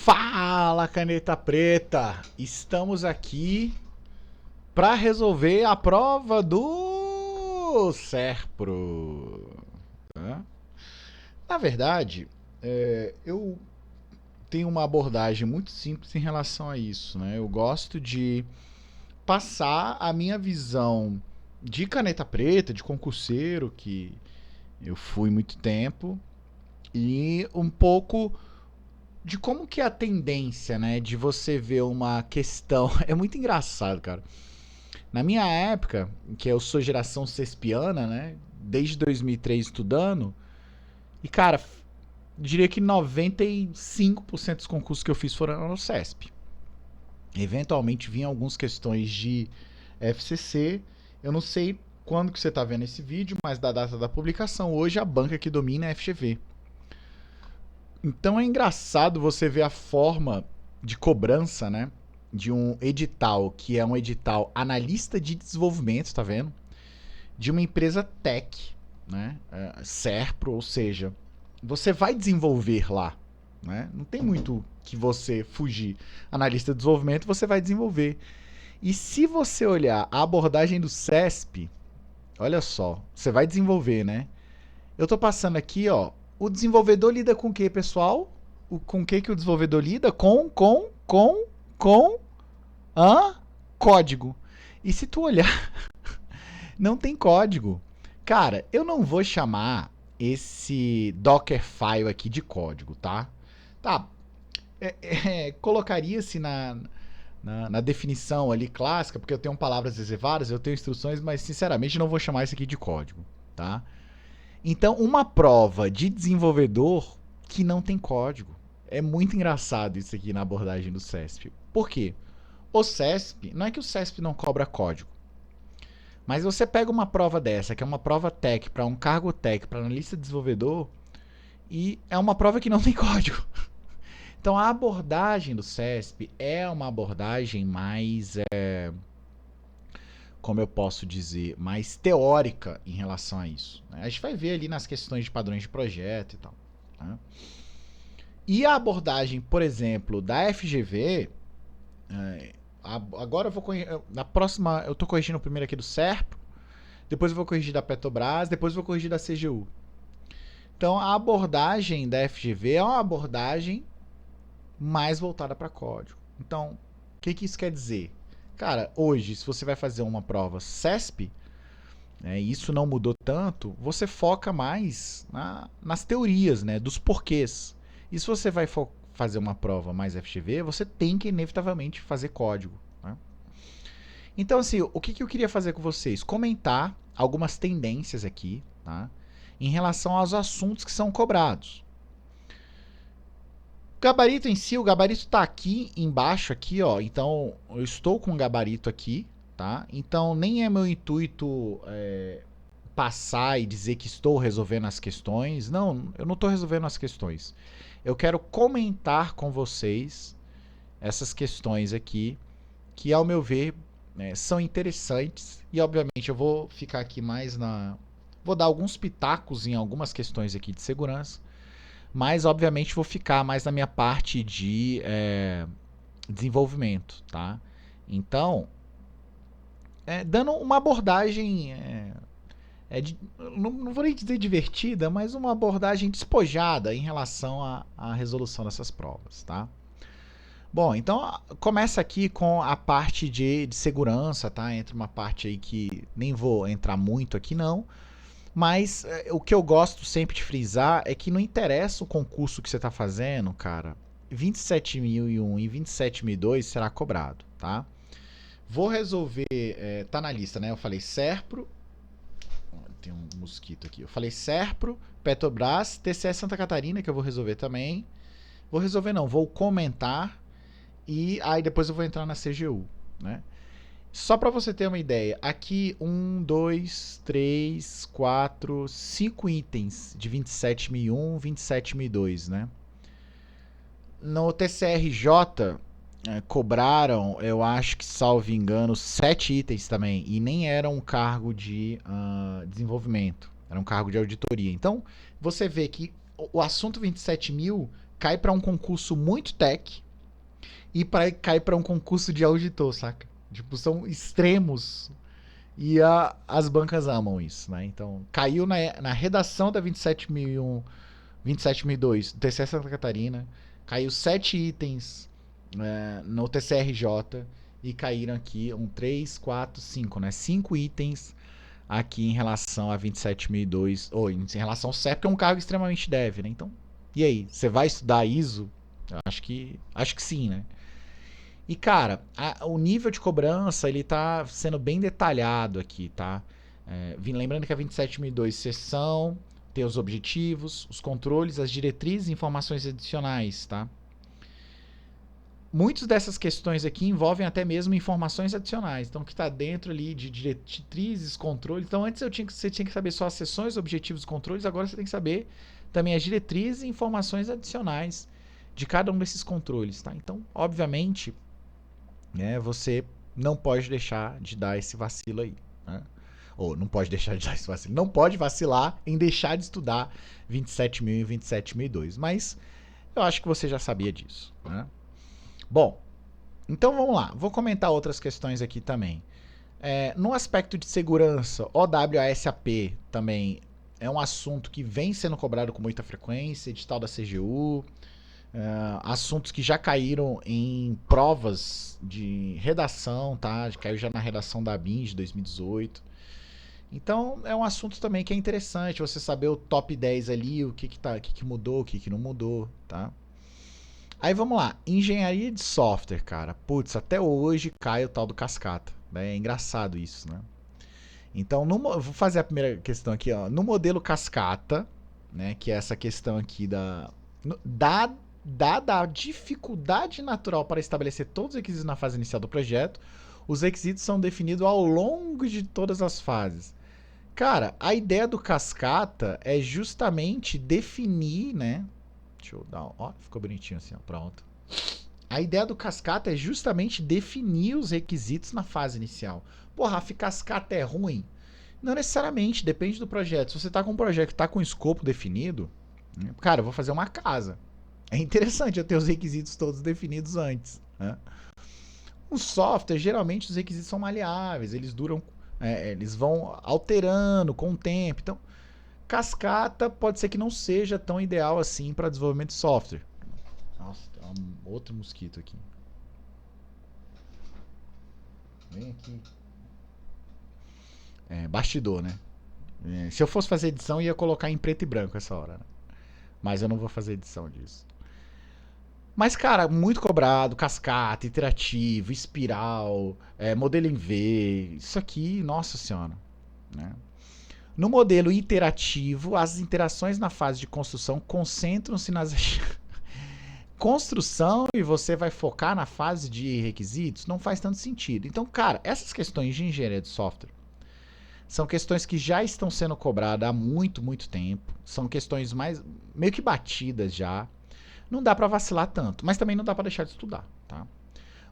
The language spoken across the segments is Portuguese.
Fala, caneta preta! Estamos aqui para resolver a prova do Serpro. Tá? Na verdade, eu tenho uma abordagem muito simples em relação a isso, né? Eu gosto de passar a minha visão de caneta preta, de concurseiro, que eu fui muito tempo, e um pouco de como que é a tendência, né, de você ver uma questão. É muito engraçado, cara. Na minha época, que eu sou geração cespiana, né, desde 2003 estudando, e cara, diria que 95% dos concursos que eu fiz foram no CESP. Eventualmente vinham algumas questões de FCC. Eu não sei quando que você está vendo esse vídeo, mas da data da publicação, hoje a banca que domina é a FGV. Então é engraçado você ver a forma de cobrança, né, de um edital que é um edital analista de desenvolvimento, tá vendo? De uma empresa tech, né, Serpro, ou seja, você vai desenvolver lá, né? Não tem muito que você fugir. Analista de desenvolvimento você vai desenvolver. E se você olhar a abordagem do CESP, olha só, você vai desenvolver, né? Eu tô passando aqui, ó. O desenvolvedor lida com o que, pessoal? Com o que o desenvolvedor lida? Com código. E se tu olhar, não tem código. Cara, eu não vou chamar esse Dockerfile aqui de código, tá? Tá, colocaria-se na definição ali clássica, porque eu tenho palavras reservadas, eu tenho instruções, mas sinceramente não vou chamar isso aqui de código, tá? Então, uma prova de desenvolvedor que não tem código. É muito engraçado isso aqui na abordagem do CESP. Por quê? O CESP, não é que o CESP não cobra código, mas você pega uma prova dessa, que é uma prova tech para um cargo tech, para analista de desenvolvedor, e é uma prova que não tem código. Então, a abordagem do CESP é uma abordagem mais, como eu posso dizer, mais teórica em relação a isso. A gente vai ver ali nas questões de padrões de projeto e tal. Tá? E a abordagem, por exemplo, da FGV, agora eu vou na próxima, eu estou corrigindo o primeiro aqui do Serpro, depois eu vou corrigir da Petrobras, depois eu vou corrigir da CGU. Então a abordagem da FGV é uma abordagem mais voltada para código. Então, o que isso quer dizer? Cara, hoje, se você vai fazer uma prova CESP, isso não mudou tanto, você foca mais nas teorias, né, dos porquês. E se você vai fazer uma prova mais FGV, você tem que inevitavelmente fazer código. Né? Então, assim, o que eu queria fazer com vocês? Comentar algumas tendências aqui, tá? Em relação aos assuntos que são cobrados. O gabarito em si, o gabarito está aqui embaixo, aqui, ó. Então, eu estou com o gabarito aqui, tá? Então, nem é meu intuito passar e dizer que estou resolvendo as questões. Não, eu não estou resolvendo as questões. Eu quero comentar com vocês essas questões aqui, que, ao meu ver, são interessantes. E, obviamente, eu vou ficar aqui mais na... Vou dar alguns pitacos em algumas questões aqui de segurança, mas, obviamente, vou ficar mais na minha parte de desenvolvimento, tá? Então, dando uma abordagem... não vou nem dizer divertida, mas uma abordagem despojada em relação à resolução dessas provas, tá? Bom, então começa aqui com a parte de segurança, tá? Entra uma parte aí que nem vou entrar muito aqui não, mas o que eu gosto sempre de frisar é que não interessa o concurso que você está fazendo, cara, 27.001 e 27.002 será cobrado, tá? Vou resolver, tá na lista, né? Eu falei Serpro, tem um mosquito aqui. Eu falei Serpro, Petrobras, TCE Santa Catarina, que eu vou resolver também. Vou resolver não, vou comentar e aí depois eu vou entrar na CGU, né? Só para você ter uma ideia, aqui 1, 2, 3, 4, 5 itens de 27.001, 27.002, né? No TCRJ cobraram, eu acho que, salvo engano, 7 itens também, e nem era um cargo de desenvolvimento, era um cargo de auditoria. Então, você vê que o assunto 27.000 cai para um concurso muito tech e cai para um concurso de auditor, saca? Tipo, são extremos e as bancas amam isso, né? Então, caiu na redação da 27001, 27002 do TCE Santa Catarina, caiu 7 itens no TCRJ e caíram aqui 3, 4, 5, né? 5 itens aqui em relação a 27002, ou em relação ao CEP, que é um cargo extremamente dev, né? Então, e aí? Você vai estudar ISO? Eu acho que sim, né? E, cara, o nível de cobrança, ele tá sendo bem detalhado aqui, tá? Lembrando que a 27002 seção tem os objetivos, os controles, as diretrizes e informações adicionais, tá? Muitas dessas questões aqui envolvem até mesmo informações adicionais. Então, que está dentro ali de diretrizes, controles. Então, antes você tinha que saber só as seções, objetivos e controles. Agora você tem que saber também as diretrizes e informações adicionais de cada um desses controles, tá? Então, obviamente, né, você não pode deixar de dar esse vacilo aí, né? Ou não pode deixar de dar esse vacilo. Não pode vacilar em deixar de estudar 27000 e 27002. Mas eu acho que você já sabia disso, né? Bom, então vamos lá. Vou comentar outras questões aqui também. No aspecto de segurança, OWASP também é um assunto que vem sendo cobrado com muita frequência, edital da CGU, assuntos que já caíram em provas de redação, tá? Caiu já na redação da BIM de 2018. Então é um assunto também que é interessante você saber o top 10 ali, o que mudou, o que não mudou, tá? Aí vamos lá, engenharia de software, cara. Putz, até hoje cai o tal do cascata, né? É engraçado isso, né? Então, vou fazer a primeira questão aqui, ó. No modelo cascata, né? Que é essa questão aqui dada a dificuldade natural para estabelecer todos os requisitos na fase inicial do projeto, os requisitos são definidos ao longo de todas as fases. Cara, a ideia do cascata é justamente definir, né? Deixa eu dar. Ó, ficou bonitinho assim, ó. Pronto. A ideia do cascata é justamente definir os requisitos na fase inicial. Porra, Rafa, cascata é ruim? Não necessariamente, depende do projeto. Se você tá com um projeto que tá com escopo definido, cara, eu vou fazer uma casa. É interessante eu ter os requisitos todos definidos antes, né? Um software, geralmente os requisitos são maleáveis, eles duram, eles vão alterando com o tempo. Então, cascata pode ser que não seja tão ideal assim para desenvolvimento de software. Nossa, tem outro mosquito aqui. Vem aqui. Bastidor, né? Se eu fosse fazer edição, ia colocar em preto e branco essa hora, né? Mas eu não vou fazer edição disso. Mas, cara, muito cobrado, cascata, iterativo, espiral, modelo em V. Isso aqui, nossa senhora, né? No modelo iterativo, as interações na fase de construção concentram-se nas construção e você vai focar na fase de requisitos, não faz tanto sentido. Então, cara, essas questões de engenharia de software são questões que já estão sendo cobradas há muito, muito tempo. São questões meio que batidas já. Não dá para vacilar tanto, mas também não dá para deixar de estudar, tá?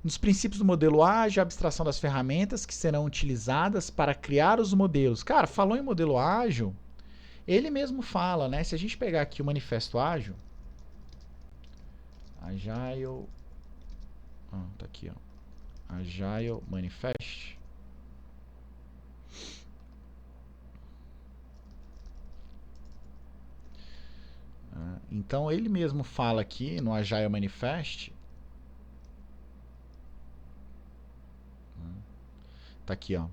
Um dos princípios do modelo ágil é a abstração das ferramentas que serão utilizadas para criar os modelos. Cara, falou em modelo ágil, ele mesmo fala, né? Se a gente pegar aqui o manifesto ágil, Agile, tá aqui, ó. Agile Manifest. Então ele mesmo fala aqui no Agile Manifest. Tá aqui, ó.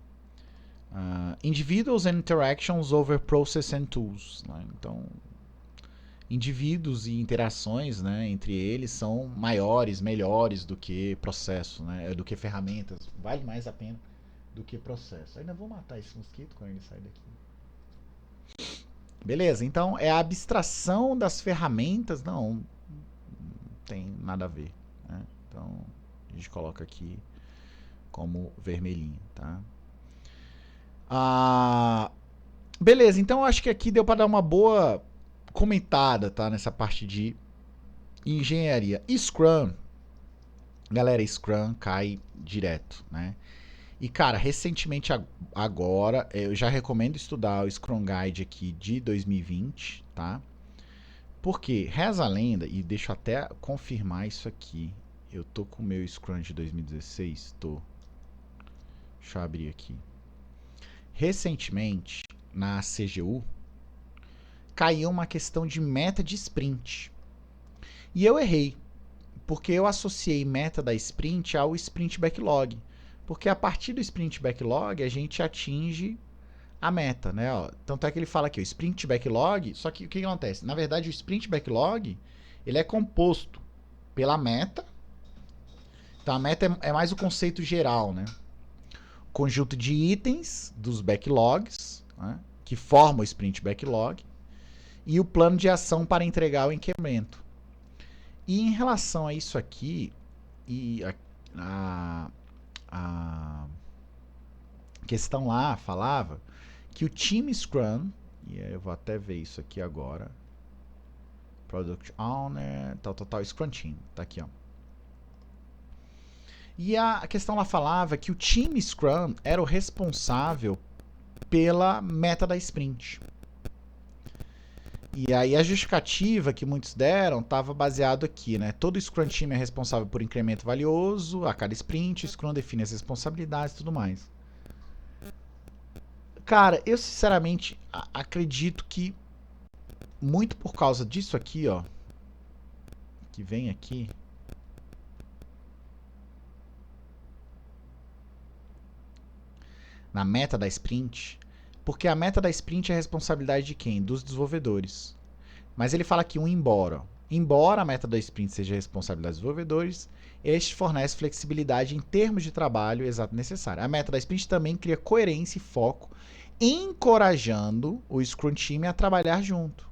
Individuals and interactions over process and tools. Né? Então, indivíduos e interações, né, entre eles são maiores, melhores do que processo, né, do que ferramentas. Vale mais a pena do que processo. Ainda vou matar esse mosquito quando ele sair daqui. Beleza, então é a abstração das ferramentas. Não tem nada a ver, né? Então a gente coloca aqui como vermelhinho, tá? Beleza, então eu acho que aqui deu para dar uma boa comentada, tá? Nessa parte de engenharia. Scrum, galera, Scrum cai direto, né? E, cara, recentemente agora, eu já recomendo estudar o Scrum Guide aqui de 2020, tá? Porque reza a lenda, e deixa eu até confirmar isso aqui. Eu tô com o meu Scrum de 2016, tô. Deixa eu abrir aqui. Recentemente, na CGU, caiu uma questão de meta de sprint. E eu errei, porque eu associei meta da sprint ao sprint backlog. Porque a partir do sprint backlog a gente atinge a meta, né? Ó, tanto é que ele fala aqui, o sprint backlog, só que o que acontece? Na verdade, o sprint backlog, ele é composto pela meta. Então a meta é mais o conceito geral, né? Conjunto de itens dos backlogs, né? Que formam o sprint backlog, e o plano de ação para entregar o incremento. E em relação a isso aqui, e a questão lá falava que o time Scrum, e eu vou até ver isso aqui agora, Product Owner, tal, Scrum Team, tá aqui, ó. E a questão lá falava que o time Scrum era o responsável pela meta da sprint. E aí a justificativa que muitos deram estava baseado aqui, né? Todo Scrum Team é responsável por incremento valioso a cada sprint, o Scrum define as responsabilidades e tudo mais. Cara, eu sinceramente acredito que muito por causa disso aqui, ó, que vem aqui, na meta da sprint, porque a meta da sprint é a responsabilidade de quem? Dos desenvolvedores. Mas ele fala aqui embora a meta da sprint seja a responsabilidade dos desenvolvedores, este fornece flexibilidade em termos de trabalho exato necessário. A meta da sprint também cria coerência e foco, encorajando o Scrum Team a trabalhar junto.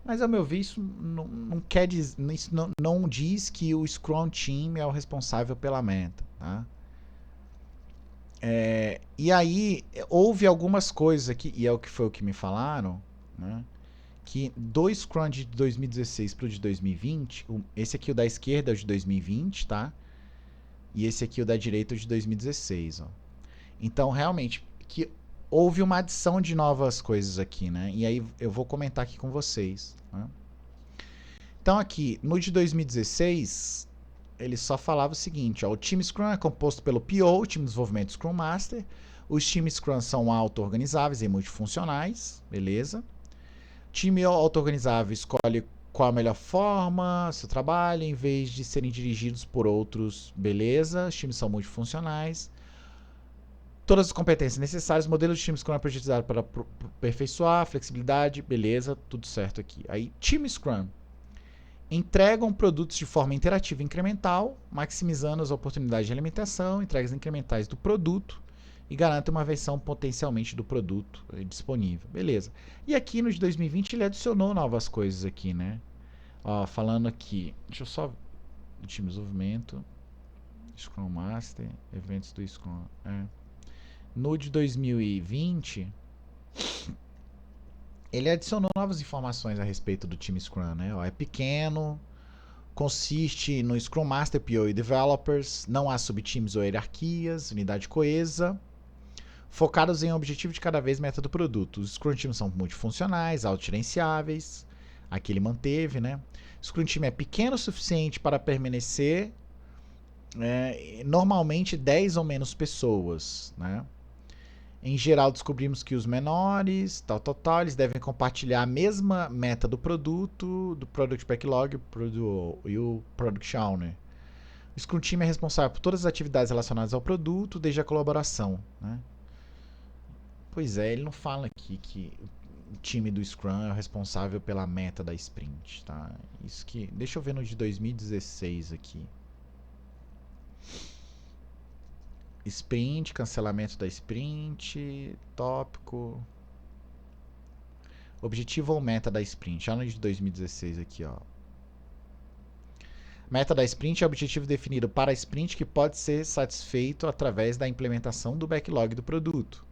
Mas, ao meu ver, isso não quer dizer, isso não diz que o Scrum Team é o responsável pela meta, tá? E aí, houve algumas coisas aqui, e é o que foi o que me falaram, né? Que do Scrum de 2016 para o de 2020, esse aqui o da esquerda é o de 2020, tá? E esse aqui o da direita é o de 2016, ó. Então, realmente, que houve uma adição de novas coisas aqui, né? E aí eu vou comentar aqui com vocês, né? Então aqui, no de 2016, ele só falava o seguinte, ó, o time Scrum é composto pelo PO, o time de desenvolvimento Scrum Master, os times Scrum são auto-organizáveis e multifuncionais, beleza? Time auto-organizável escolhe qual a melhor forma, seu trabalho, em vez de serem dirigidos por outros, beleza? Os times são multifuncionais. Todas as competências necessárias, modelo de time Scrum é projetado para aperfeiçoar, flexibilidade, beleza, tudo certo aqui. Aí, time Scrum entregam produtos de forma interativa e incremental, maximizando as oportunidades de alimentação, entregas incrementais do produto e garante uma versão potencialmente do produto disponível. Beleza. E aqui no de 2020 ele adicionou novas coisas aqui, né? Ó, falando aqui, deixa eu só... time de desenvolvimento, Scrum Master, eventos do Scrum. No de 2020, ele adicionou novas informações a respeito do time Scrum, né? Ó, é pequeno, consiste no Scrum Master, PO e Developers, não há subtimes ou hierarquias, unidade coesa, focados em objetivo de cada vez meta do produto. Os Scrum Teams são multifuncionais, autogerenciáveis, aqui ele manteve, né? O Scrum Team é pequeno o suficiente para permanecer normalmente 10 ou menos pessoas, né? Em geral, descobrimos que os menores, eles devem compartilhar a mesma meta do produto, do Product Backlog e o Product Owner. O Scrum Team é responsável por todas as atividades relacionadas ao produto, desde a colaboração, né? Pois é, ele não fala aqui que o time do Scrum é o responsável pela meta da sprint, tá? Isso que, deixa eu ver no de 2016 aqui. Sprint, cancelamento da sprint, tópico, objetivo ou meta da sprint, já no de 2016 aqui, ó. Meta da sprint é o objetivo definido para a sprint que pode ser satisfeito através da implementação do backlog do produto.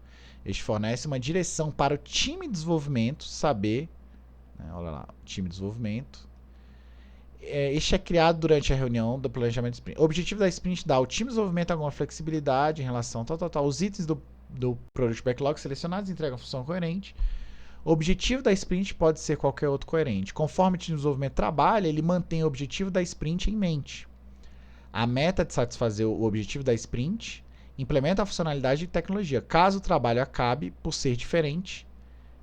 Este fornece uma direção para o time de desenvolvimento saber, né, olha lá, time de desenvolvimento. Este é criado durante a reunião do planejamento de sprint. O objetivo da sprint dá ao time de desenvolvimento alguma flexibilidade em relação Os itens do Product Backlog selecionados entregam função coerente. O objetivo da sprint pode ser qualquer outro coerente. Conforme o time de desenvolvimento trabalha, ele mantém o objetivo da sprint em mente. A meta de satisfazer o objetivo da sprint implementa a funcionalidade de tecnologia. Caso o trabalho acabe por ser diferente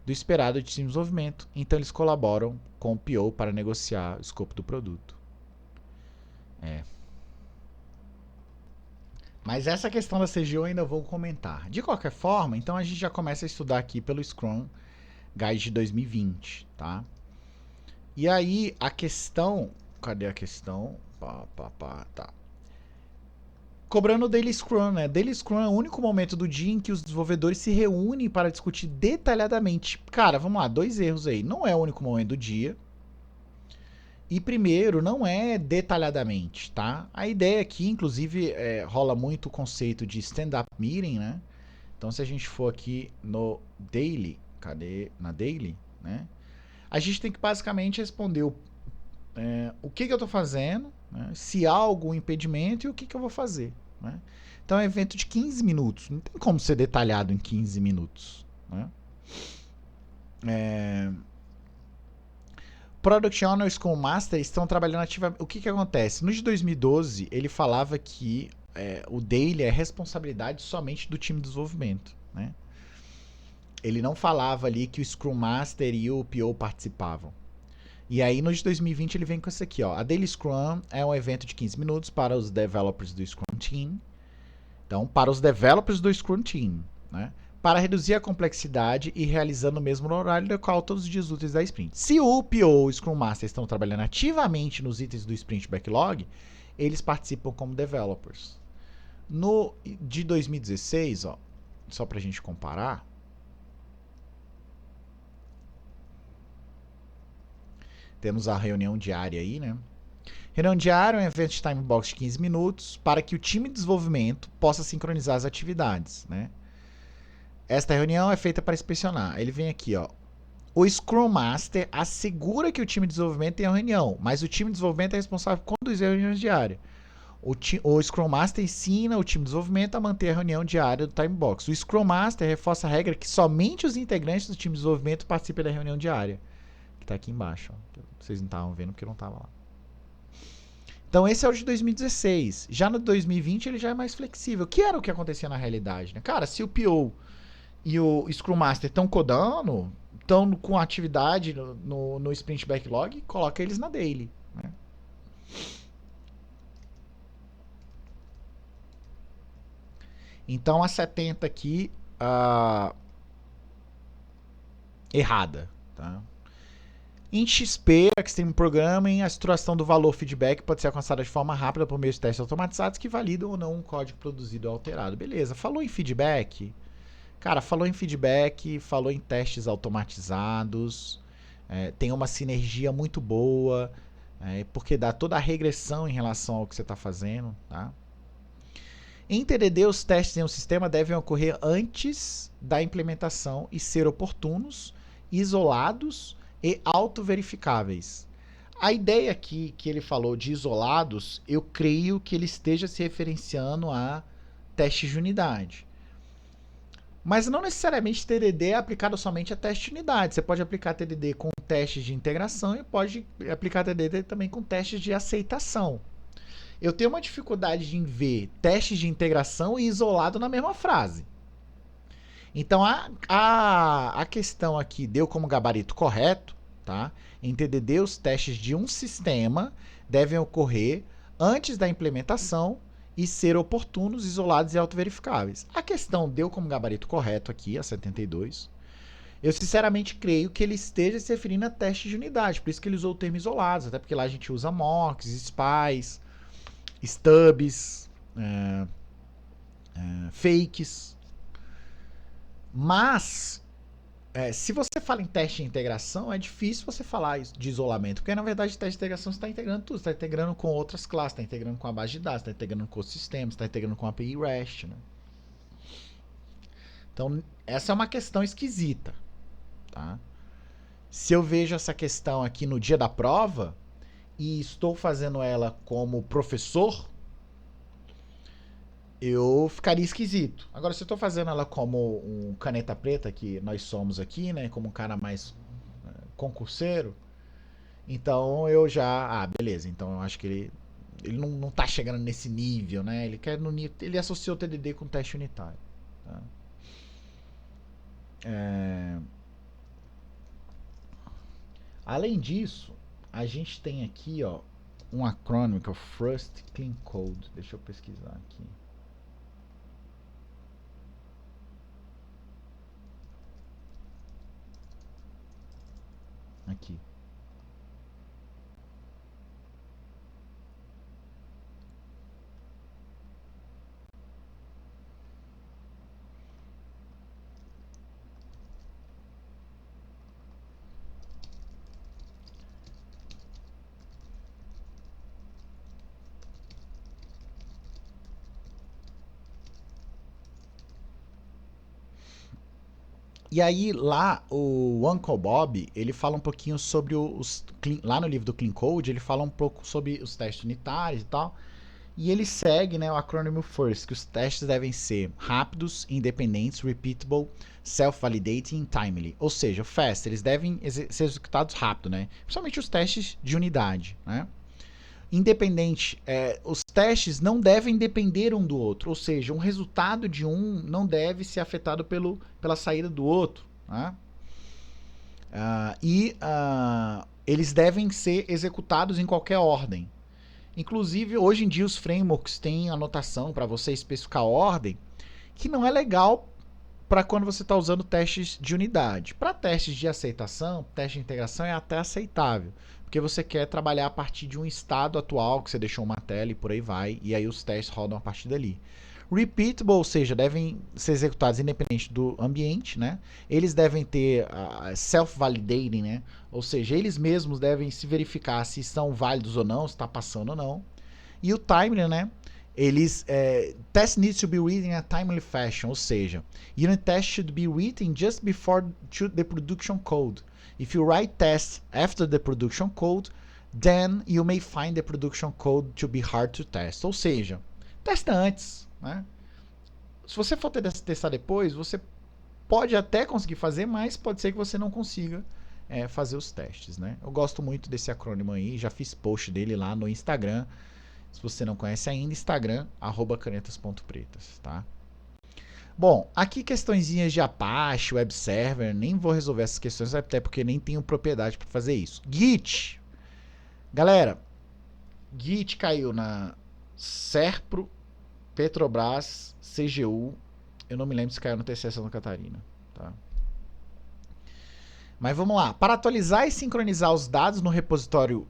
do esperado de time de desenvolvimento, então eles colaboram com o PO para negociar o escopo do produto. Mas essa questão da CGO eu ainda vou comentar. De qualquer forma, então a gente já começa a estudar aqui pelo Scrum Guide de 2020, tá? E aí a questão... Cadê a questão? Tá. Cobrando o Daily Scrum, né? Daily Scrum é o único momento do dia em que os desenvolvedores se reúnem para discutir detalhadamente. Cara, vamos lá, 2 erros aí. Não é o único momento do dia. E primeiro, não é detalhadamente, tá? A ideia aqui, inclusive, rola muito o conceito de stand-up meeting, né? Então, se a gente for aqui no Daily, cadê? Na Daily, né? A gente tem que basicamente responder o que eu estou fazendo, né? Se há algum impedimento e o que eu vou fazer, né? Então é um evento de 15 minutos. Não tem como ser detalhado em 15 minutos, né? Product Owner e Scrum Master estão trabalhando ativamente. O que acontece? No de 2012, ele falava que o Daily é responsabilidade somente do time de desenvolvimento, né? Ele não falava ali que o Scrum Master e o PO participavam. E aí no de 2020 ele vem com isso aqui, ó. A Daily Scrum é um evento de 15 minutos para os developers do Scrum Team. Então, para os developers do Scrum Team, né? Para reduzir a complexidade e realizando o mesmo horário do qual todos os dias úteis da sprint. Se o PO ou o Scrum Master estão trabalhando ativamente nos itens do Sprint Backlog, eles participam como developers. No de 2016, ó, só para a gente comparar, temos a reunião diária aí, né? Reunião diária é um evento de time box de 15 minutos para que o time de desenvolvimento possa sincronizar as atividades, né? Esta reunião é feita para inspecionar. Ele vem aqui, ó. O Scrum Master assegura que o time de desenvolvimento tem a reunião, mas o time de desenvolvimento é responsável por conduzir a reunião diária. O Scrum Master ensina o time de desenvolvimento a manter a reunião diária do time box. O Scrum Master reforça a regra que somente os integrantes do time de desenvolvimento participem da reunião diária. Que está aqui embaixo, ó. Vocês não estavam vendo porque eu não estava lá. Então esse é o de 2016. Já no 2020 ele já é mais flexível. Que era o que acontecia na realidade, né? Cara, se o PO e o Scrum Master estão codando, estão com atividade no Sprint Backlog, coloca eles na Daily, né? Então a 70 aqui, errada, tá? Em XP, Extreme Programming, a estruturação do valor feedback pode ser alcançada de forma rápida por meio de testes automatizados que validam ou não um código produzido ou alterado. Beleza, falou em feedback. Cara, falou em feedback, falou em testes automatizados, tem uma sinergia muito boa, porque dá toda a regressão em relação ao que você está fazendo, tá? Em TDD, os testes em um sistema devem ocorrer antes da implementação e ser oportunos, isolados e autoverificáveis. A ideia aqui que ele falou de isolados, eu creio que ele esteja se referenciando a testes de unidade. Mas não necessariamente TDD é aplicado somente a teste de unidade. Você pode aplicar TDD com testes de integração e pode aplicar TDD também com testes de aceitação. Eu tenho uma dificuldade em ver testes de integração e isolado na mesma frase. Então a questão aqui deu como gabarito correto, tá? Em TDD, os testes de um sistema devem ocorrer antes da implementação e ser oportunos, isolados e autoverificáveis. A questão deu como gabarito correto aqui, a 72. Eu sinceramente creio que ele esteja se referindo a testes de unidade, por isso que ele usou o termo isolados, até porque lá a gente usa mocks, spies, stubs, fakes. Mas, se você fala em teste de integração, é difícil você falar de isolamento, porque na verdade teste de integração você está integrando tudo, você está integrando com outras classes, está integrando com a base de dados, está integrando com os sistemas, está integrando com a API REST, né? Então, essa é uma questão esquisita, tá? Se eu vejo essa questão aqui no dia da prova e estou fazendo ela como professor, eu ficaria esquisito. Agora, se eu tô fazendo ela como um caneta preta, que nós somos aqui, né? Como um cara mais concurseiro, então eu já. Ah, beleza. Então eu acho que ele não tá chegando nesse nível, né? Ele quer no nível. Ele associou o TDD com teste unitário. Tá? É, além disso, a gente tem aqui, ó, um acrônimo que é o First Clean Code. Deixa eu pesquisar aqui. Aqui. E aí, lá, o Uncle Bob, ele fala um pouquinho sobre os. Lá no livro do Clean Code, ele fala um pouco sobre os testes unitários e tal. E ele segue, né, o acrônimo FIRST, que os testes devem ser rápidos, independentes, repeatable, self-validating e timely. Ou seja, o FAST, eles devem ser executados rápido, né? Principalmente os testes de unidade, né? Independente, os testes não devem depender um do outro, ou seja, um resultado de um não deve ser afetado pela saída do outro. Né? Eles devem ser executados em qualquer ordem. Inclusive, hoje em dia, os frameworks têm anotação para você especificar ordem, que não é legal para quando você está usando testes de unidade. Para testes de aceitação, teste de integração é até aceitável, porque você quer trabalhar a partir de um estado atual que você deixou uma tela e por aí vai, e aí os testes rodam a partir dali. Repeatable, ou seja, devem ser executados independente do ambiente, né? Eles devem ter self-validating, né? Ou seja, eles mesmos devem se verificar se são válidos ou não, se está passando ou não. E o timely, né? Test needs to be written in a timely fashion, ou seja, unit test should be written just before the production code. If you write tests after the production code, then you may find the production code to be hard to test. Ou seja, testa antes, né? Se você for testar depois, você pode até conseguir fazer, mas pode ser que você não consiga fazer os testes, né? Eu gosto muito desse acrônimo aí, já fiz post dele lá no Instagram. Se você não conhece ainda, Instagram, @canetas.pretas, tá? Bom, aqui questõezinhas de Apache, Web Server, nem vou resolver essas questões, até porque nem tenho propriedade para fazer isso. Git. Galera, Git caiu na Serpro, Petrobras, CGU, eu não me lembro se caiu no TCE Santa Catarina, tá? Mas vamos lá. Para atualizar e sincronizar os dados no repositório,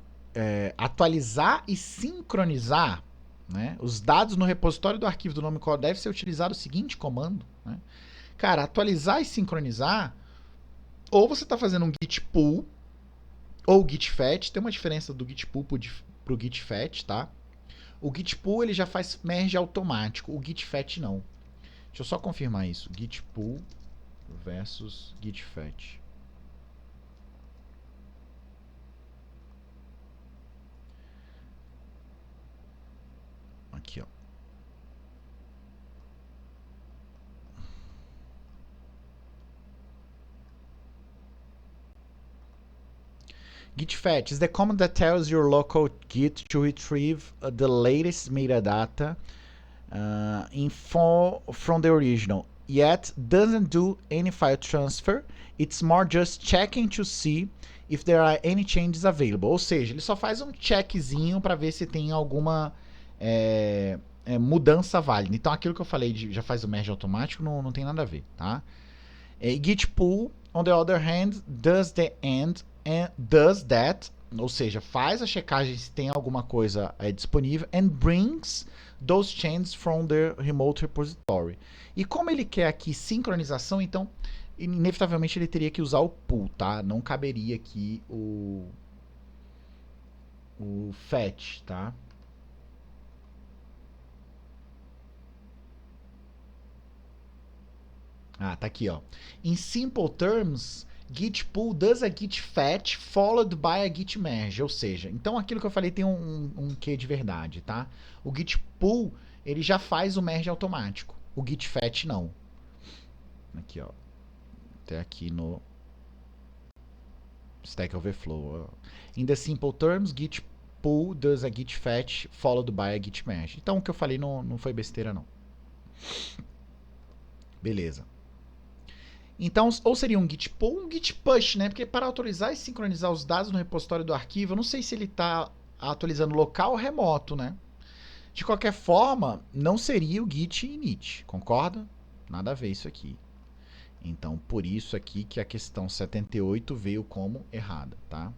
atualizar e sincronizar, né, os dados no repositório do arquivo do nome core, deve ser utilizado o seguinte comando. Né? Cara, atualizar e sincronizar, ou você está fazendo um git pull, ou git fetch. Tem uma diferença do git pull para o git fetch, tá? O git pull ele já faz merge automático, o git fetch não. Deixa eu só confirmar isso. Git pull versus git fetch. Aqui, ó. Git fetch is the command that tells your local Git to retrieve the latest metadata info from the original, yet doesn't do any file transfer. It's more just checking to see if there are any changes available. Ou seja, ele só faz um checkzinho para ver se tem alguma mudança válida. Então aquilo que eu falei de já faz o merge automático não tem nada a ver, tá? Git pull, on the other hand, does the end and does that, ou seja, faz a checagem se tem alguma coisa disponível and brings those changes from the remote repository. E como ele quer aqui sincronização, então inevitavelmente ele teria que usar o pull, tá? Não caberia aqui o fetch, tá? Ah, tá aqui, ó. In simple terms, git pull does a git fetch followed by a git merge, ou seja, então aquilo que eu falei tem um quê de verdade, tá? O git pull ele já faz o merge automático. O git fetch não. Aqui, ó. Até aqui no Stack Overflow. In the simple terms, git pull does a git fetch followed by a git merge. Então o que eu falei não foi besteira não. Beleza. Então, ou seria um git pull ou um git push, né? Porque para atualizar e sincronizar os dados no repositório do arquivo, eu não sei se ele está atualizando local ou remoto, né? De qualquer forma, não seria o git init, concorda? Nada a ver isso aqui. Então, por isso aqui que a questão 78 veio como errada, tá?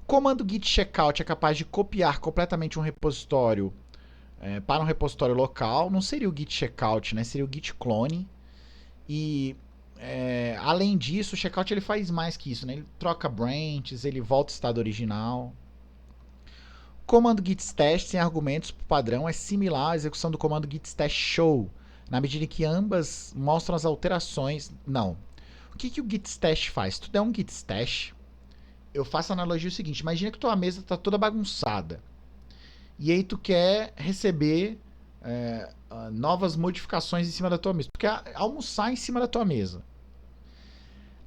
O comando git checkout é capaz de copiar completamente um repositório para um repositório local. Não seria o git checkout, né? Seria o git clone. E, além disso, o checkout ele faz mais que isso, né? Ele troca branches, ele volta ao estado original. O comando git stash sem argumentos por padrão é similar à execução do comando git stash show, na medida em que ambas mostram as alterações. Não. O que o git stash faz? Se tu der um git stash, eu faço a analogia o seguinte: imagina que tua mesa está toda bagunçada. E aí tu quer receber novas modificações em cima da tua mesa. Tu quer almoçar em cima da tua mesa.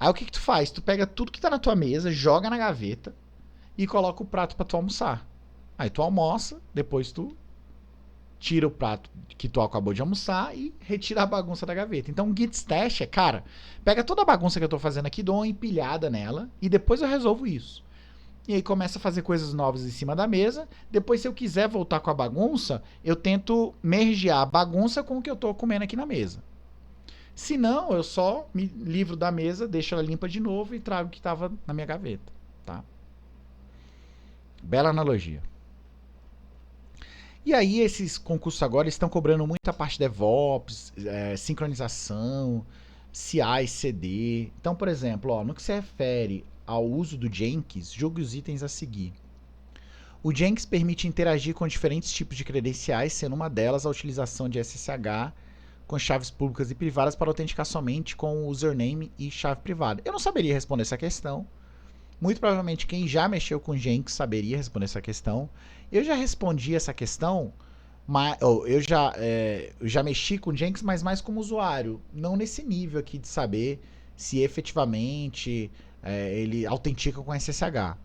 Aí o que tu faz? Tu pega tudo que está na tua mesa, joga na gaveta e coloca o prato para tu almoçar. Aí tu almoça, depois tu tira o prato que tu acabou de almoçar e retira a bagunça da gaveta. Então o git stash é, cara, pega toda a bagunça que eu tô fazendo aqui, dou uma empilhada nela e depois eu resolvo isso. E aí começa a fazer coisas novas em cima da mesa. Depois, se eu quiser voltar com a bagunça, eu tento mergear a bagunça com o que eu tô comendo aqui na mesa. Se não, eu só me livro da mesa, deixo ela limpa de novo e trago o que estava na minha gaveta, tá? Bela analogia. E aí esses concursos agora estão cobrando muita parte de DevOps, sincronização, CI, CD. Então, por exemplo, ó, no que se refere ao uso do Jenkins, julgue os itens a seguir. O Jenkins permite interagir com diferentes tipos de credenciais, sendo uma delas a utilização de SSH com chaves públicas e privadas para autenticar somente com o username e chave privada. Eu não saberia responder essa questão. Muito provavelmente quem já mexeu com Jenkins saberia responder essa questão. Eu já respondi essa questão, mas eu já mexi com Jenkins, mas mais como usuário, não nesse nível aqui de saber se efetivamente ele autentica com SSH.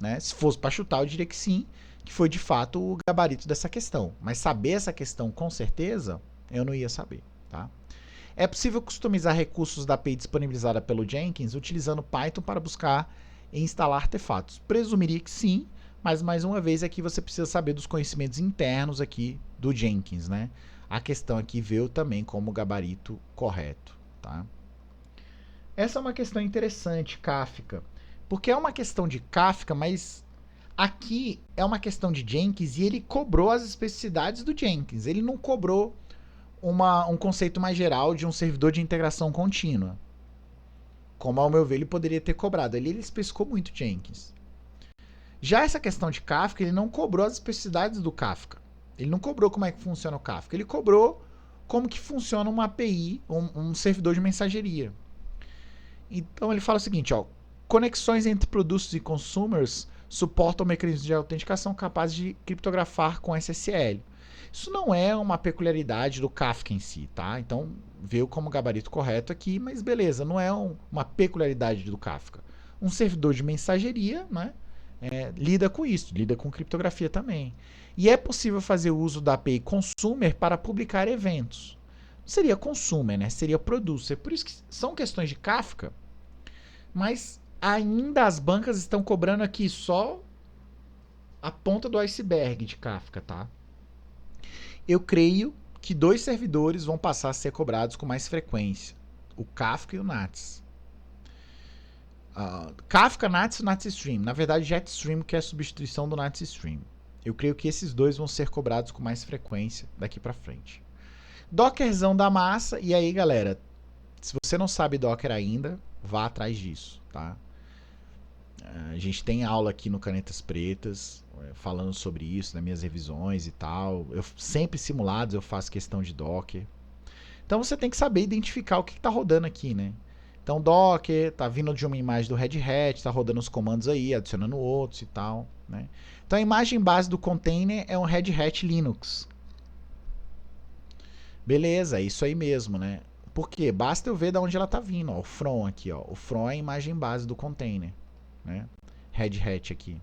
Né? Se fosse para chutar, eu diria que sim, que foi de fato o gabarito dessa questão. Mas saber essa questão com certeza, eu não ia saber. Tá? É possível customizar recursos da API disponibilizada pelo Jenkins utilizando Python para buscar e instalar artefatos. Presumiria que sim, mas mais uma vez aqui você precisa saber dos conhecimentos internos aqui do Jenkins, né? A questão aqui veio também como gabarito correto, tá? Essa é uma questão interessante, Kafka, porque é uma questão de Kafka, mas aqui é uma questão de Jenkins e ele cobrou as especificidades do Jenkins. Ele não cobrou um conceito mais geral de um servidor de integração contínua. Como ao meu ver ele poderia ter cobrado. Ele especificou muito Jenkins. Já essa questão de Kafka, ele não cobrou as especificidades do Kafka. Ele não cobrou como é que funciona o Kafka. Ele cobrou como que funciona uma API, um servidor de mensageria. Então ele fala o seguinte, ó, conexões entre produtos e consumers suportam mecanismos de autenticação capazes de criptografar com SSL. Isso não é uma peculiaridade do Kafka em si, tá? Então veio como gabarito correto aqui, mas beleza, não é uma peculiaridade do Kafka. Um servidor de mensageria, né, lida com isso, lida com criptografia também. E é possível fazer uso da API Consumer para publicar eventos. Não seria Consumer, né? Seria Producer. Por isso que são questões de Kafka, mas ainda as bancas estão cobrando aqui só a ponta do iceberg de Kafka, tá? Eu creio que 2 servidores vão passar a ser cobrados com mais frequência. O Kafka e o NATS. Kafka, NATS e NATS Stream. Na verdade, JetStream, que é a substituição do NATS Stream. Eu creio que esses 2 vão ser cobrados com mais frequência daqui para frente. Dockerzão da massa. E aí, galera, se você não sabe Docker ainda, vá atrás disso, tá? A gente tem aula aqui no Canetas Pretas falando sobre isso, nas minhas revisões e tal. Eu sempre simulados eu faço questão de Docker. Então você tem que saber identificar o que está rodando aqui, né? Então Docker tá vindo de uma imagem do Red Hat, tá rodando os comandos aí, adicionando outros e tal, né? Então a imagem base do container é um Red Hat Linux. Beleza, é isso aí mesmo, né? Por quê? Basta eu ver de onde ela tá vindo, ó, o from aqui, ó. O from é a imagem base do container, né? Red hat aqui.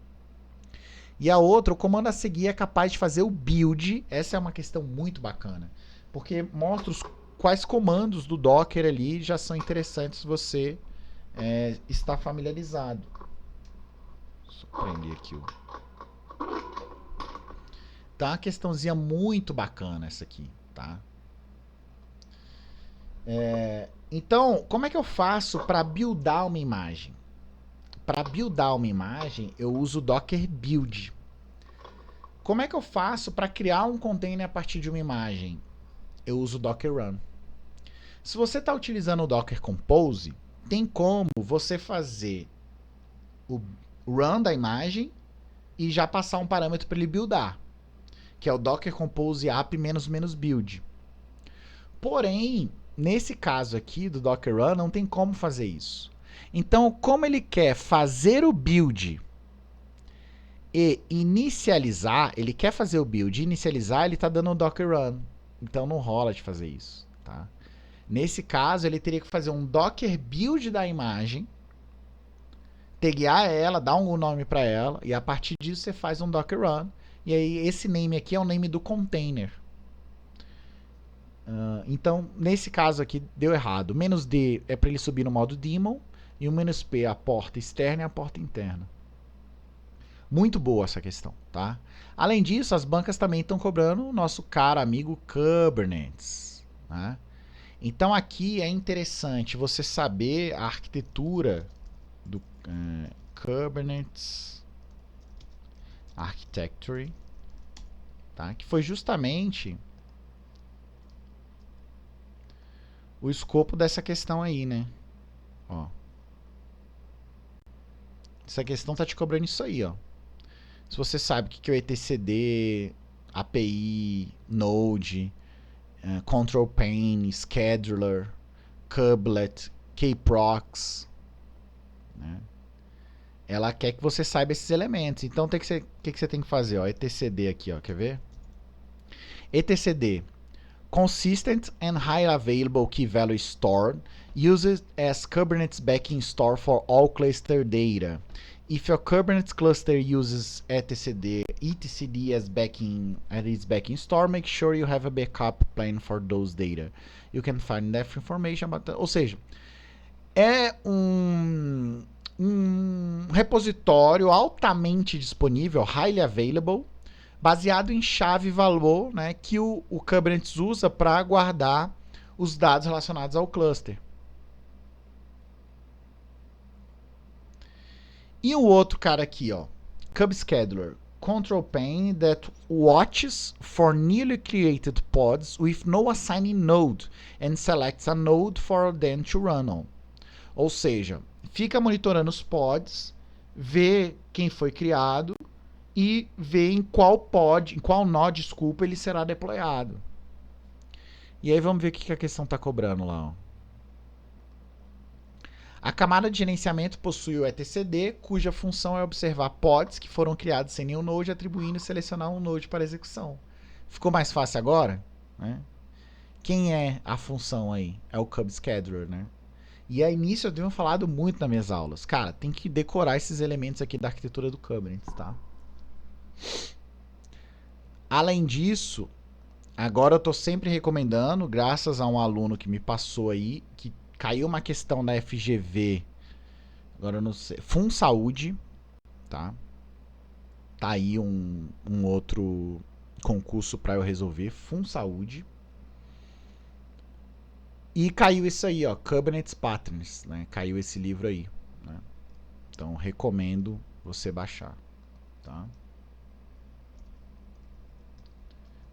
E a outra, o comando a seguir é capaz de fazer o build. Essa é uma questão muito bacana, porque mostra quais comandos do Docker ali já são interessantes você estar familiarizado. Deixa eu prender aqui o... Tá uma questãozinha muito bacana essa aqui, tá? Então, como é que eu faço para buildar uma imagem? Para buildar uma imagem, eu uso o Docker Build. Como é que eu faço para criar um container a partir de uma imagem? Eu uso o Docker Run. Se você está utilizando o Docker Compose, tem como você fazer o run da imagem e já passar um parâmetro para ele buildar, que é o Docker Compose app --build. Porém, nesse caso aqui do Docker Run, não tem como fazer isso. Então, como ele quer fazer o build e inicializar, ele quer fazer o build e inicializar, ele está dando um Docker Run. Então, não rola de fazer isso, tá? Nesse caso, ele teria que fazer um Docker build da imagem, taguear ela, dar um nome para ela, e a partir disso você faz um Docker Run. E aí, esse name aqui é o name do container. Então, nesse caso aqui, deu errado. O "-d" é para ele subir no modo daemon, e o "-p" é a porta externa e a porta interna. Muito boa essa questão, tá? Além disso, as bancas também estão cobrando o nosso caro amigo Kubernetes, né? Então aqui é interessante você saber a arquitetura do Kubernetes Architecture, tá? Que foi justamente o escopo dessa questão aí, né? Ó. Essa questão tá te cobrando isso aí, ó. Se você sabe o que é o etcd, API, Node, Control Pane, Scheduler, Kubelet, Kprox, né? Ela quer que você saiba esses elementos. Então, o que você tem que fazer? Ó, etcd aqui, ó, quer ver? etcd, consistent and high available key value stored, used as Kubernetes backing store for all cluster data. If your Kubernetes cluster uses etcd as its backing store, make sure you have a backup plan for those data. You can find that information about that. Ou seja, é um repositório altamente disponível, highly available, baseado em chave e valor, né, que o Kubernetes usa para guardar os dados relacionados ao cluster. E o outro cara aqui, ó, Kubescaduler, Control Pane that watches for newly created pods with no assigning node and selects a node for them to run on. Ou seja, fica monitorando os pods, vê quem foi criado e vê em qual pod, em qual nó, desculpa, ele será deployado. E aí vamos ver o que a questão está cobrando lá, ó. A camada de gerenciamento possui o etcd, cuja função é observar pods que foram criados sem nenhum node, atribuindo e selecionar um node para execução. Ficou mais fácil agora? Né? Quem é a função aí? É o Kubescaduler, né? E a início eu tenho falado muito nas minhas aulas. Cara, tem que decorar esses elementos aqui da arquitetura do Kubernetes, tá? Além disso, agora eu estou sempre recomendando, graças a um aluno que me passou aí, que caiu uma questão da FGV, agora eu não sei, FunSaúde, tá? Tá aí um outro concurso para eu resolver, FunSaúde. E caiu isso aí, ó, Kubernetes Patterns, né? Caiu esse livro aí, né? Então recomendo você baixar, tá?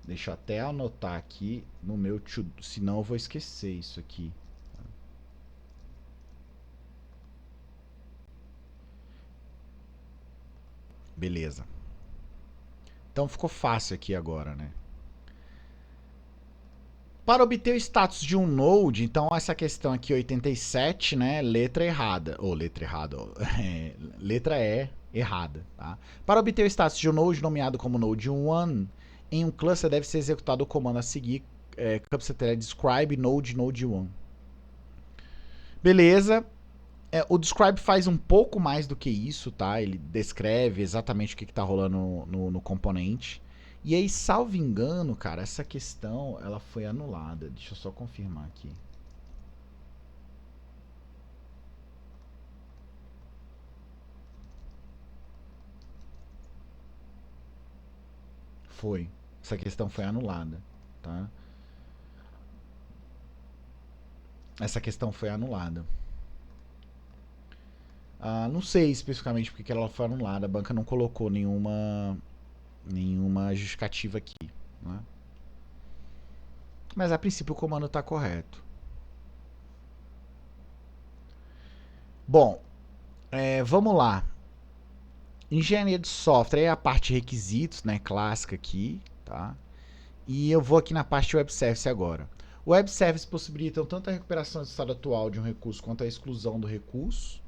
Deixa eu até anotar aqui no meu to-do, senão eu vou esquecer isso aqui. Beleza. Então ficou fácil aqui agora, né? Para obter o status de um node, então essa questão aqui 87, né, letra errada, ou letra errada, letra E errada, tá? Para obter o status de um node nomeado como node 1, em um cluster deve ser executado o comando a seguir, kubectl describe node1. Beleza. O describe faz um pouco mais do que isso, tá? Ele descreve exatamente o que está rolando no componente. E aí, salvo engano, cara, essa questão ela foi anulada. Deixa eu só confirmar aqui. Foi. Essa questão foi anulada, tá? Essa questão foi anulada. Não sei especificamente porque ela foi anulada. A banca não colocou nenhuma justificativa aqui, né? Mas a princípio o comando está correto. Bom, vamos lá. Engenharia de software é a parte de requisitos, né, clássica aqui, tá? E eu vou aqui na parte de web service agora. O web service possibilita tanto a recuperação do estado atual de um recurso quanto a exclusão do recurso.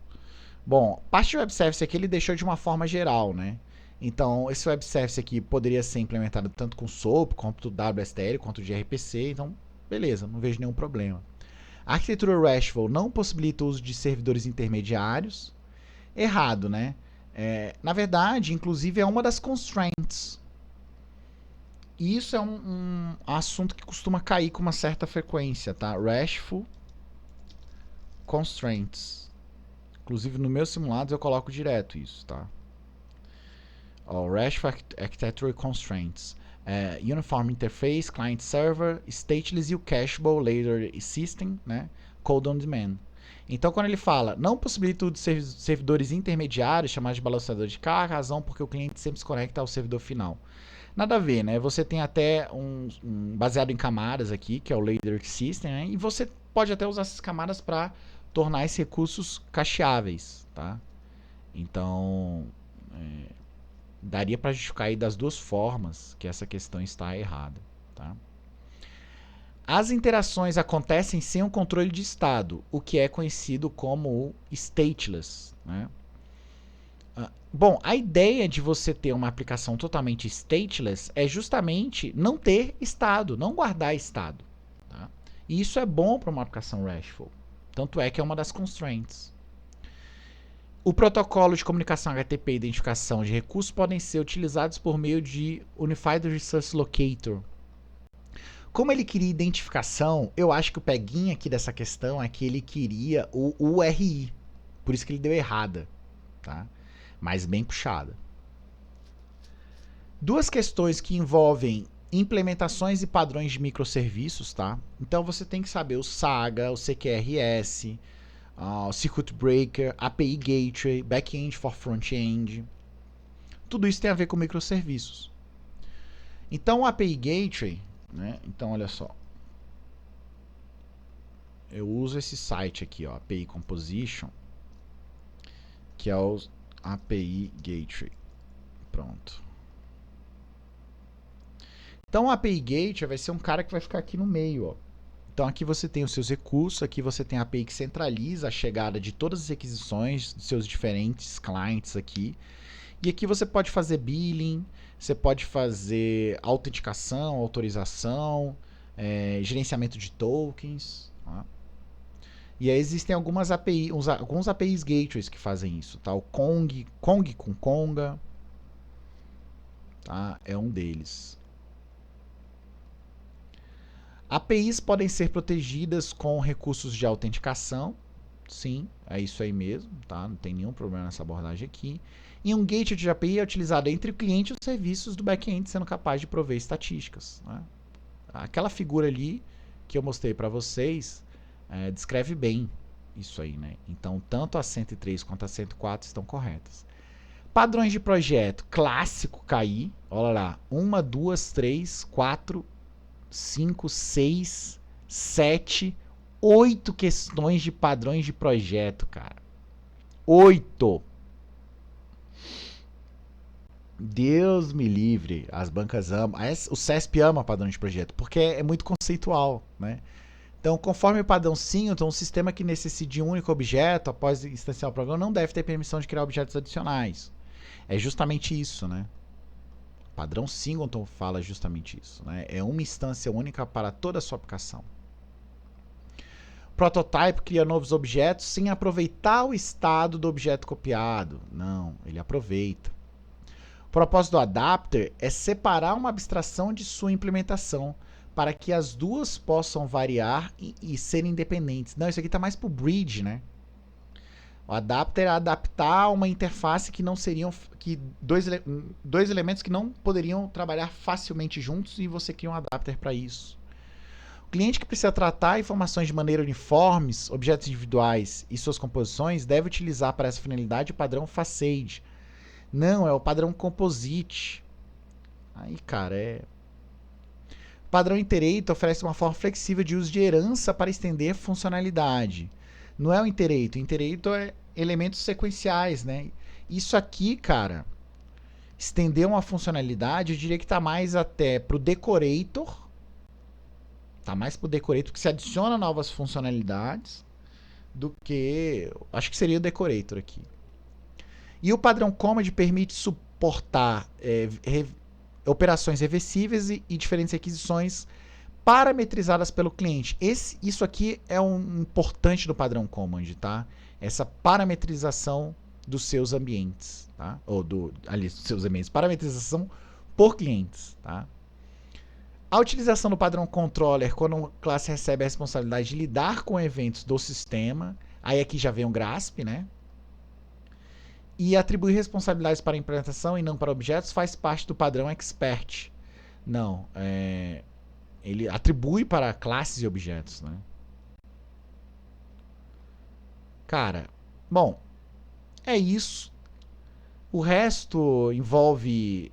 Bom, parte de web service aqui ele deixou de uma forma geral, né? Então, esse web service aqui poderia ser implementado tanto com SOAP, quanto WSTL, quanto de gRPC. Então, beleza, não vejo nenhum problema. A arquitetura RESTful não possibilita o uso de servidores intermediários. Errado, né? Na verdade, inclusive, é uma das constraints. E isso é um assunto que costuma cair com uma certa frequência, tá? RESTful constraints. Inclusive, no meus simulados eu coloco direto isso, tá? RESTful Architecture Constraints. Uniform Interface, Client Server, Stateless e o Cacheable Layer System, né? Code on Demand. Então, quando ele fala, não possibilita o de servidores intermediários, chamados de balanceador de carga, razão porque o cliente sempre se conecta ao servidor final. Nada a ver, né? Você tem até baseado em camadas aqui, que é o Layer System, né? E você pode até usar essas camadas para tornar esses recursos cacheáveis, tá? Então, daria para justificar aí das duas formas que essa questão está errada, tá? As interações acontecem sem um controle de estado, o que é conhecido como o stateless, né? Bom, a ideia de você ter uma aplicação totalmente stateless é justamente não ter estado, não guardar estado, tá? E isso é bom para uma aplicação RESTful, tanto é que é uma das constraints. O protocolo de comunicação HTTP e identificação de recursos podem ser utilizados por meio de Unified Resource Locator. Como ele queria identificação, eu acho que o peguinha aqui dessa questão é que ele queria o URI. Por isso que ele deu errada, tá? Mas bem puxada. Duas questões que envolvem implementações e padrões de microserviços, tá? Então você tem que saber o SAGA, o CQRS, o Circuit Breaker, API Gateway, Backend for Frontend. Tudo isso tem a ver com microserviços. Então o API Gateway, né? Então olha só. Eu uso esse site aqui, ó, API Composition, que é o API Gateway. Pronto. Então o API Gateway vai ser um cara que vai ficar aqui no meio, ó. Então aqui você tem os seus recursos, aqui você tem a API que centraliza a chegada de todas as requisições dos seus diferentes clientes aqui. E aqui você pode fazer billing, você pode fazer autenticação, autorização, gerenciamento de tokens. Tá? E aí existem alguns APIs gateways que fazem isso. Tá? O Kong com Conga, tá? É um deles. APIs podem ser protegidas com recursos de autenticação. Sim, é isso aí mesmo. Tá? Não tem nenhum problema nessa abordagem aqui. E um gateway de API é utilizado entre o cliente e os serviços do back-end, sendo capaz de prover estatísticas. Né? Aquela figura ali que eu mostrei para vocês descreve bem isso aí. Né? Então, tanto a 103 quanto a 104 estão corretas. Padrões de projeto clássico KI. Olha lá. 1, 2, 3, 4, 5, 6, 7, 8 questões de padrões de projeto, cara. 8! Deus me livre, as bancas amam, o CESP ama padrão de projeto, porque é muito conceitual, né? Então, conforme o padrão sim, então um sistema que necessite de um único objeto após instanciar o programa não deve ter permissão de criar objetos adicionais. É justamente isso, né? Padrão Singleton fala justamente isso, né? É uma instância única para toda a sua aplicação. Prototype cria novos objetos sem aproveitar o estado do objeto copiado. Não, ele aproveita. O propósito do adapter é separar uma abstração de sua implementação, para que as duas possam variar e serem independentes. Não, isso aqui está mais para o bridge, né? O adapter é adaptar uma interface que não seriam... dois elementos que não poderiam trabalhar facilmente juntos, e você cria um adapter para isso. O cliente que precisa tratar informações de maneira uniforme, objetos individuais e suas composições, deve utilizar para essa finalidade o padrão Facade. Não, é o padrão Composite. Aí, cara, O padrão Iterator oferece uma forma flexível de uso de herança para estender funcionalidade. Não é o Iterator. Iterator é elementos sequenciais, né? Isso aqui, cara, estender uma funcionalidade, eu diria que está mais até para o Decorator. Tá mais pro Decorator, que se adiciona novas funcionalidades do que... acho que seria o Decorator aqui. E o padrão Command permite suportar operações reversíveis e diferentes requisições parametrizadas pelo cliente. Isso aqui é um importante do padrão Command, tá? Essa parametrização dos seus ambientes, tá? Ou dos seus ambientes. Parametrização por clientes, tá? A utilização do padrão controller quando uma classe recebe a responsabilidade de lidar com eventos do sistema, aí aqui já vem um GRASP, né? E atribuir responsabilidades para a implementação e não para objetos faz parte do padrão expert. Não, ele atribui para classes e objetos, né? Cara, bom, é isso. O resto envolve...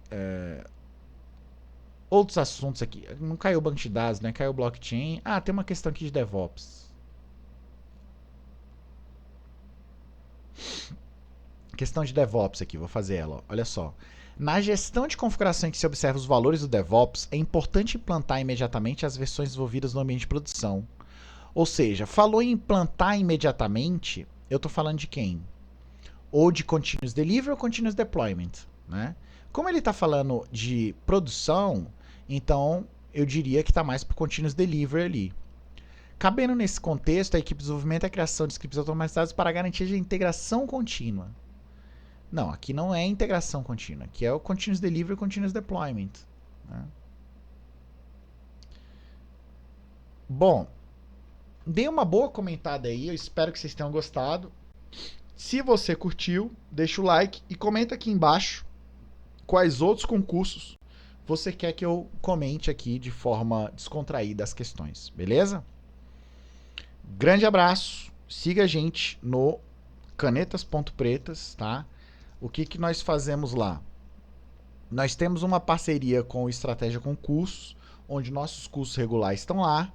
outros assuntos aqui. Não caiu o banco de dados, né? Caiu o blockchain. Ah, tem uma questão aqui de DevOps. Questão de DevOps aqui, vou fazer ela. Ó. Olha só. Na gestão de configuração em que se observa os valores do DevOps, é importante implantar imediatamente as versões desenvolvidas no ambiente de produção. Ou seja, falou em implantar imediatamente, eu estou falando de quem? Ou de Continuous Delivery ou Continuous Deployment, né? Como ele está falando de produção, então eu diria que está mais para o Continuous Delivery ali. Cabendo nesse contexto, a equipe de desenvolvimento e a criação de scripts automatizados para garantia de integração contínua. Não, aqui não é integração contínua, aqui é o Continuous Delivery e Continuous Deployment. Né? Bom, dê uma boa comentada aí, eu espero que vocês tenham gostado. Se você curtiu, deixa o like e comenta aqui embaixo quais outros concursos você quer que eu comente aqui de forma descontraída as questões, beleza? Grande abraço, siga a gente no canetas.pretas, tá? O que nós fazemos lá? Nós temos uma parceria com o Estratégia Concursos, onde nossos cursos regulares estão lá,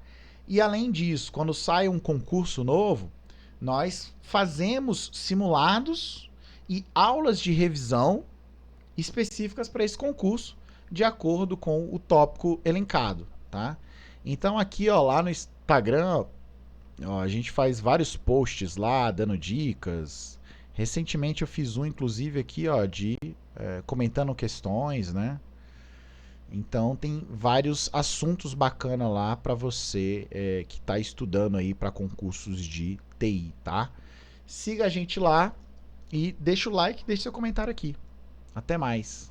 e além disso, quando sai um concurso novo, nós fazemos simulados e aulas de revisão específicas para esse concurso, de acordo com o tópico elencado, tá? Então aqui, ó, lá no Instagram, ó, a gente faz vários posts lá, dando dicas. Recentemente eu fiz um, inclusive, aqui, ó, de comentando questões, né? Então tem vários assuntos bacanas lá para você que está estudando aí para concursos de TI, tá? Siga a gente lá e deixa o like, deixa seu comentário aqui. Até mais.